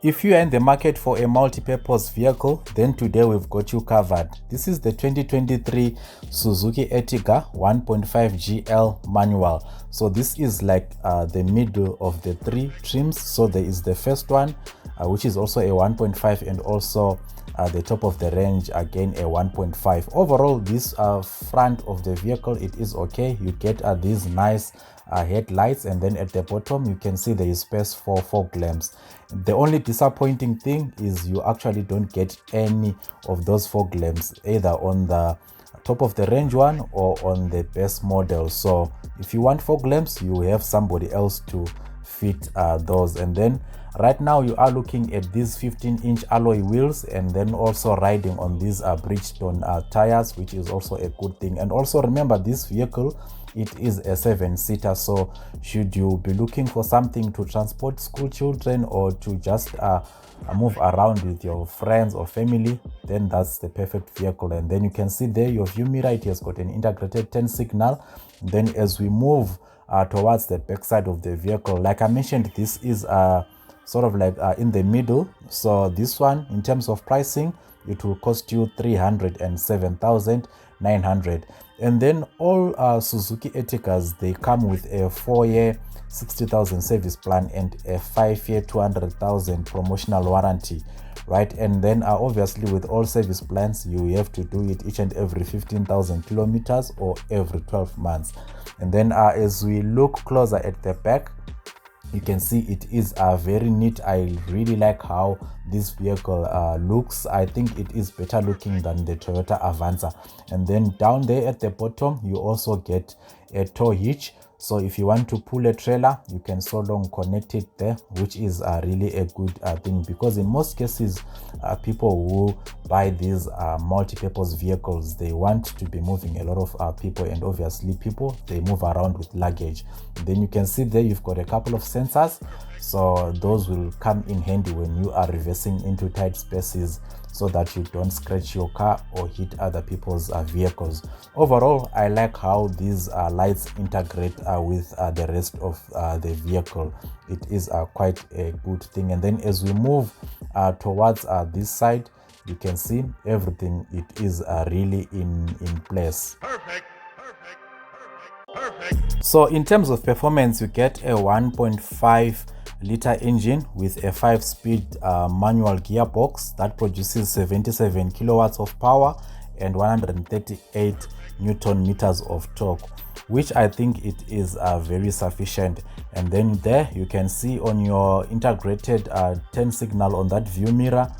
If you are in the market for a multi-purpose vehicle, then today we've got you covered. This is the 2023 Suzuki Ertiga 1.5 GL manual. So this is like the middle of the three trims. So there is the first one, which is also a 1.5, and also the top of the range, again a 1.5. Overall, this front of the vehicle, it is okay. You get these nice headlights, and then at the bottom you can see there is space for fog lamps. The only disappointing thing is you actually don't get any of those fog lamps, either on the top of the range one or on the base model. So if you want fog lamps, you have somebody else to fit those. And then right now you are looking at these 15-inch alloy wheels, and then also riding on these Bridgestone tires, which is also a good thing. And also remember, this vehicle, it is a 7-seater, so should you be looking for something to transport school children or to just move around with your friends or family, then that's the perfect vehicle. And then you can see there your view mirror, it has got an integrated 10 signal. Then as we move towards the back side of the vehicle, like I mentioned, this is sort of like in the middle. So this one, in terms of pricing, it will cost you 307,900. And then all Suzuki Ertigas, they come with a 4-year 60,000 service plan and a 5-year 200,000 promotional warranty, right? And then obviously with all service plans, you have to do it each and every 15,000 kilometers or every 12 months. And then as we look closer at the back, you can see it is very neat. I really like how this vehicle looks. I think it is better looking than the Toyota Avanza. And then down there at the bottom, you also get a tow hitch. So if you want to pull a trailer, you can so long connect it there, which is really a good thing, because in most cases, people who buy these multi-purpose vehicles, they want to be moving a lot of people, and obviously people, they move around with luggage. Then you can see there you've got a couple of sensors, so those will come in handy when you are reversing into tight spaces, so that you don't scratch your car or hit other people's vehicles. Overall, I like how these lights integrate with the rest of the vehicle. It is quite a good thing. And then as we move towards this side, you can see everything, it is really in place. Perfect. So in terms of performance, you get a 1.5 liter engine with a 5-speed manual gearbox that produces 77 kilowatts of power and 138 newton meters of torque, which I think it is very sufficient. And then there you can see on your integrated 10 signal on that view mirror,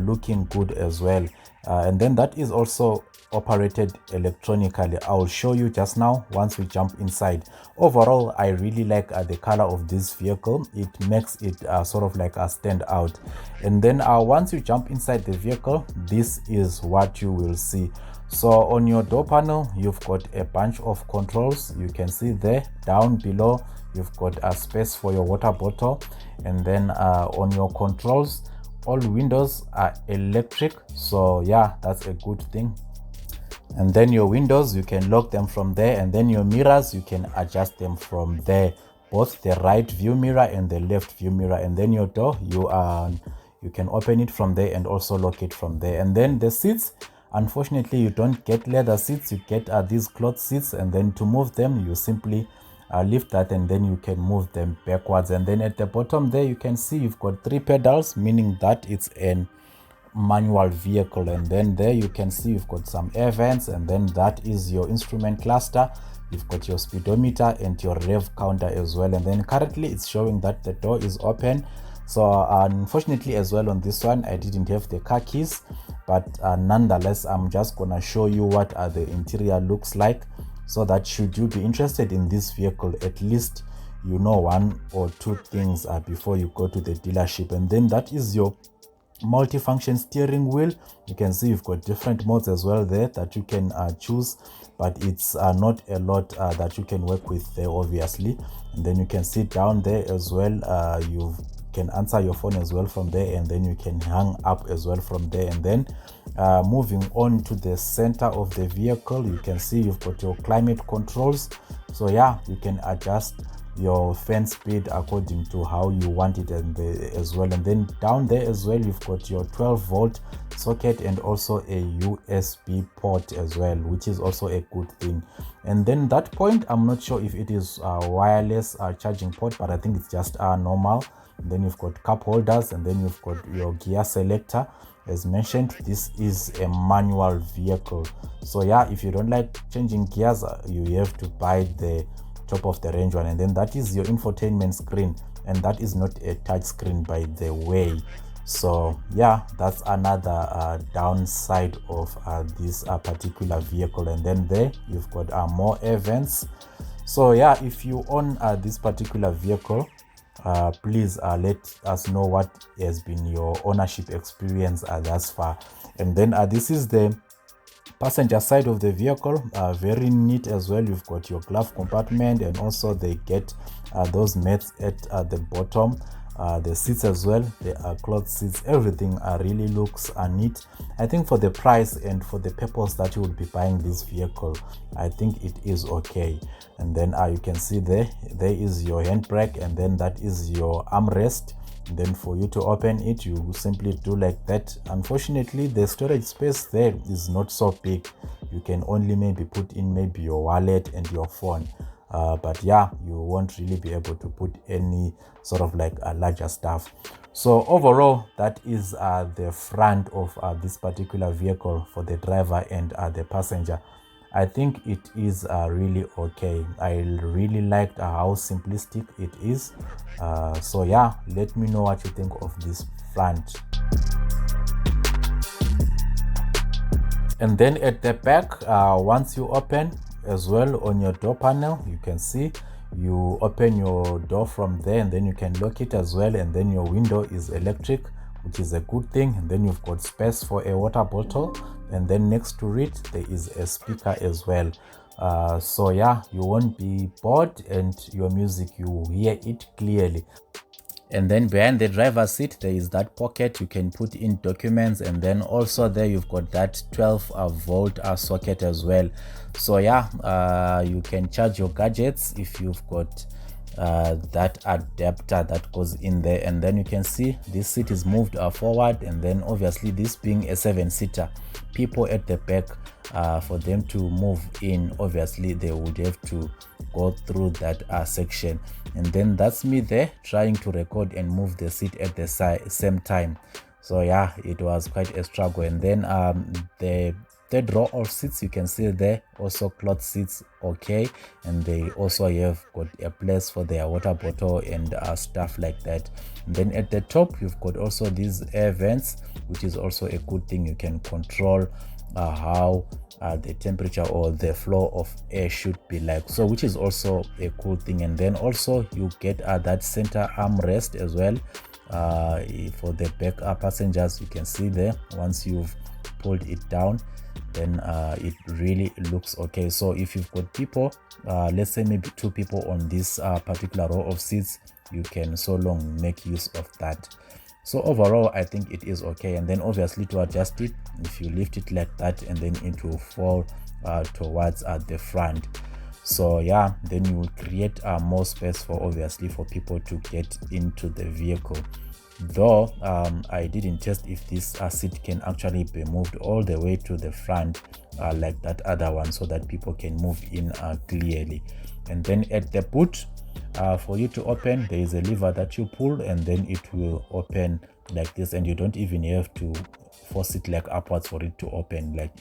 looking good as well. And then that is also operated electronically. I will show you just now once we jump inside. Overall, I really like the color of this vehicle. It makes it sort of like a stand out. And then once you jump inside the vehicle, this is what you will see. So on your door panel, you've got a bunch of controls. You can see there down below, you've got a space for your water bottle. And then on your controls, all windows are electric, so yeah, that's a good thing. And then your windows, you can lock them from there, and then your mirrors, you can adjust them from there, both the right view mirror and the left view mirror. And then your door, you can open it from there and also lock it from there. And then the seats, unfortunately you don't get leather seats, you get these cloth seats. And then to move them, you simply lift that, and then you can move them backwards. And then at the bottom there, you can see you've got 3 pedals, meaning that it's an manual vehicle. And then there you can see you've got some air vents, and then that is your instrument cluster. You've got your speedometer and your rev counter as well. And then currently it's showing that the door is open. So unfortunately as well on this one, I didn't have the car keys, but nonetheless, I'm just gonna show you what the interior looks like, so that should you be interested in this vehicle, at least you know 1 or 2 things before you go to the dealership. And then that is your multifunction steering wheel. You can see you've got different modes as well there that you can choose, but it's not a lot that you can work with there, obviously. And then you can see down there as well, you can answer your phone as well from there, and then you can hang up as well from there. And then moving on to the center of the vehicle, you can see you've got your climate controls. So yeah, you can adjust your fan speed according to how you want it as well. And then down there as well, you've got your 12-volt socket and also a USB port as well, which is also a good thing. And then that point, I'm not sure if it is a wireless charging port, but I think it's just normal. And then you've got cup holders, and then you've got your gear selector. As mentioned, this is a manual vehicle, so yeah, if you don't like changing gears, you have to buy the top of the range one. And then that is your infotainment screen, and that is not a touch screen, by the way. So yeah, that's another downside of this particular vehicle. And then there you've got more air vents. So yeah, if you own this particular vehicle, please let us know what has been your ownership experience thus far. And then this is the passenger side of the vehicle, very neat as well. You've got your glove compartment, and also they get those mats at the bottom. The seats as well, the cloth seats, everything really looks neat. I think for the price and for the purpose that you would be buying this vehicle, I think it is okay. And then you can see there is your handbrake, and then that is your armrest. And then for you to open it, you simply do like that. Unfortunately, the storage space there is not so big. You can only maybe put in maybe your wallet and your phone. But yeah, you won't really be able to put any sort of like larger stuff. So overall, that is the front of this particular vehicle for the driver and the passenger. I think it is really okay. I really liked how simplistic it is. So yeah, let me know what you think of this front. And then at the back, once you open as well on your door panel, you can see you open your door from there, and then you can lock it as well. And then your window is electric, which is a good thing. And then you've got space for a water bottle, and then next to it there is a speaker as well. So yeah, you won't be bored, and your music, you hear it clearly. And then behind the driver's seat, there is that pocket you can put in documents. And then also there you've got that 12-volt socket as well. So yeah, you can charge your gadgets if you've got that adapter that goes in there. And then you can see this seat is moved forward, and then obviously this being a 7-seater, people at the back, for them to move in, obviously they would have to go through that section. And then that's me there trying to record and move the seat at the same time. So yeah, it was quite a struggle. And then the third row of seats, you can see there also cloth seats, okay, and they also have got a place for their water bottle and stuff like that. And then at the top you've got also these air vents, which is also a good thing. You can control how the temperature or the flow of air should be like, so which is also a cool thing. And then also you get that center armrest as well for the back passengers. You can see there, once you've pulled it down, then it really looks okay. So if you've got people, let's say maybe 2 people on this particular row of seats, you can so long make use of that. So overall, I think it is okay. And then obviously to adjust it, if you lift it like that, and then it will fall towards the front. So yeah, then you will create more space for, obviously, for people to get into the vehicle. Though I didn't test if this seat can actually be moved all the way to the front like that other one, so that people can move in clearly. And then at the boot, for you to open, there is a lever that you pull, and then it will open like this, and you don't even have to force it like upwards for it to open. Like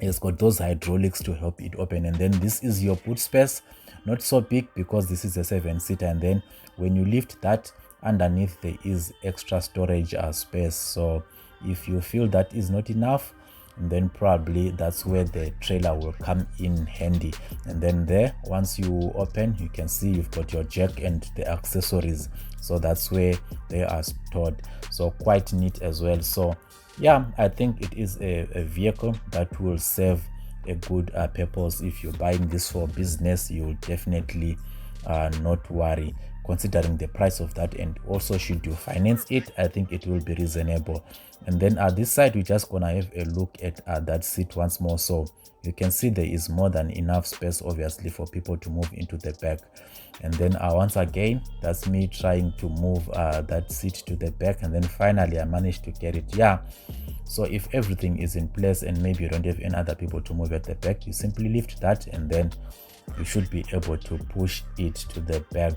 it's got those hydraulics to help it open. And then this is your boot space, not so big because this is a 7-seater. And then when you lift that, underneath there is extra storage space. So if you feel that is not enough, then probably that's where the trailer will come in handy. And then there, once you open, you can see you've got your jack and the accessories, so that's where they are stored. So quite neat as well. So yeah, I think it is a vehicle that will serve a good purpose. If you're buying this for business, you'll definitely not worry, considering the price of that. And also, should you finance it, I think it will be reasonable. And then at this side, we're just gonna have a look at that seat once more. So you can see there is more than enough space, obviously, for people to move into the back. And then once again, that's me trying to move that seat to the back, and then finally I managed to get it. Yeah, so if everything is in place and maybe you don't have any other people to move at the back, you simply lift that and then you should be able to push it to the back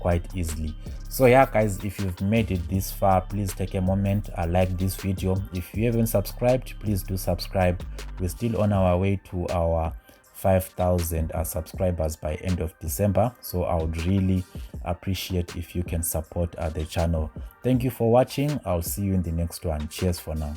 quite easily. So yeah guys, if you've made it this far, please take a moment, like this video. If you haven't subscribed, please do subscribe. We're still on our way to our 5,000 subscribers by end of December, so I would really appreciate if you can support the channel. Thank you for watching. I'll see you in the next one. Cheers for now.